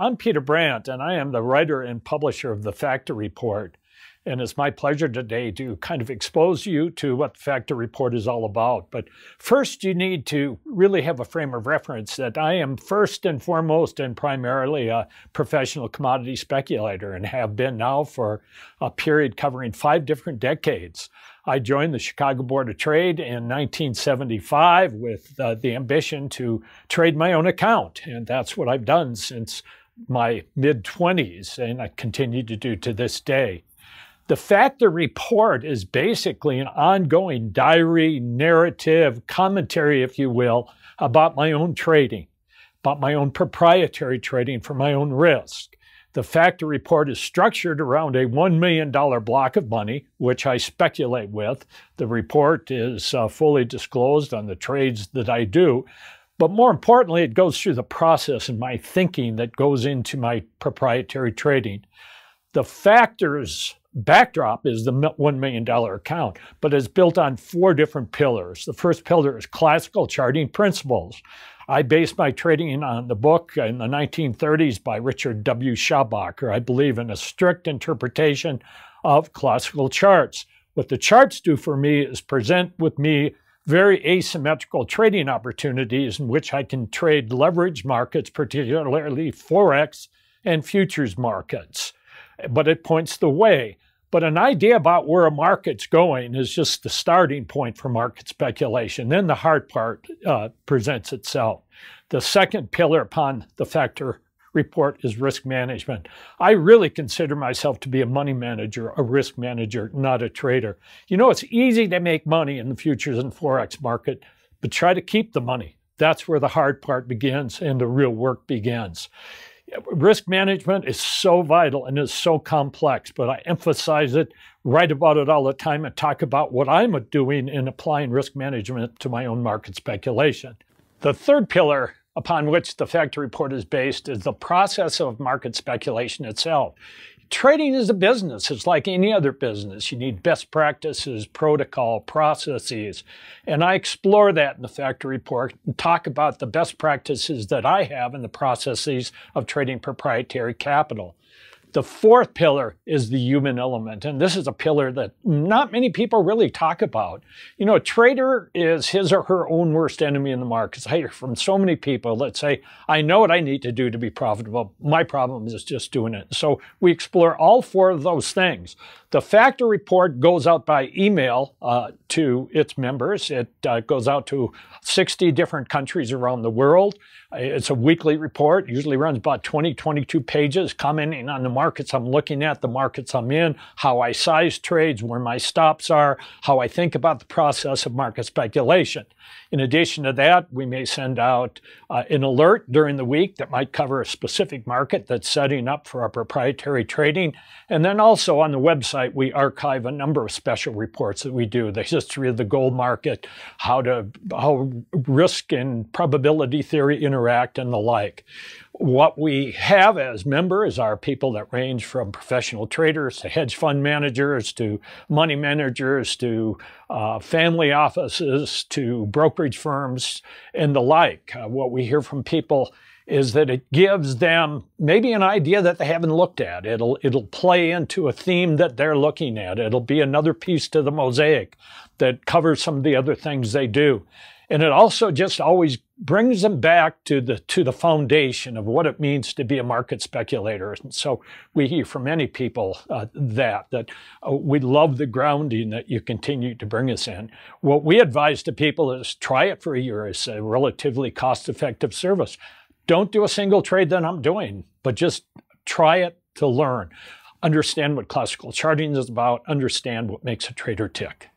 I'm Peter Brandt, and I am the writer and publisher of the Factor Report. And it's my pleasure today to kind of expose you to what the Factor Report is all about. But first, you need to really have a frame of reference that I am first and foremost and primarily a professional commodity speculator and have been now for a period covering 5 different decades. I joined the Chicago Board of Trade in 1975 with the ambition to trade my own account. And that's what I've done since my mid-20s, and I continue to do to this day. The Factor Report is basically an ongoing diary, narrative, commentary, if you will, about my own trading, about my own proprietary trading for my own risk. The Factor Report is structured around a $1 million block of money, which I speculate with. The report is fully disclosed on the trades that I do. But more importantly, it goes through the process and my thinking that goes into my proprietary trading. The Factor's backdrop is the $1 million account, but it's built on 4 different pillars. The first pillar is classical charting principles. I base my trading on the book in the 1930s by Richard W. Schabacher. I believe in a strict interpretation of classical charts. What the charts do for me is present with me very asymmetrical trading opportunities in which I can trade leverage markets, particularly Forex and futures markets. But it points the way. But an idea about where a market's going is just the starting point for market speculation. Then the hard part presents itself. The second pillar upon the Factor Report is risk management. I really consider myself to be a money manager, a risk manager, not a trader. You know, it's easy to make money in the futures and Forex market, but try to keep the money. That's where the hard part begins and the real work begins. Risk management is so vital and is so complex, but I emphasize it, write about it all the time, and talk about what I'm doing in applying risk management to my own market speculation. The third pillar upon which the Factor Report is based is the process of market speculation itself. Trading is a business. It's like any other business. You need best practices, protocol, processes. And I explore that in the Factor Report and talk about the best practices that I have in the processes of trading proprietary capital. The fourth pillar is the human element, and this is a pillar that not many people really talk about. You know, a trader is his or her own worst enemy in the markets. I hear from so many people that say, I know what I need to do to be profitable. My problem is just doing it. So we explore all 4 of those things. The Factor Report goes out by email to its members. It goes out to 60 different countries around the world. It's a weekly report, usually runs about 20, 22 pages, commenting on the markets I'm looking at, the markets I'm in, how I size trades, where my stops are, how I think about the process of market speculation. In addition to that, we may send out an alert during the week that might cover a specific market that's setting up for our proprietary trading. And then also on the website, we archive a number of special reports that we do. The history of the gold market, how risk and probability theory interact, and the like. What we have as members are people that range from professional traders to hedge fund managers to money managers to family offices to brokerage firms and the like. What we hear from people is that it gives them maybe an idea that they haven't looked at. It'll play into a theme that they're looking at. It'll be another piece to the mosaic that covers some of the other things they do. And it also just always brings them back to the foundation of what it means to be a market speculator. And so we hear from many people that we love the grounding that you continue to bring us in. What we advise to people is try it for a year. It's a relatively cost-effective service. Don't do a single trade that I'm doing, but just try it to learn. Understand what classical charting is about. Understand what makes a trader tick.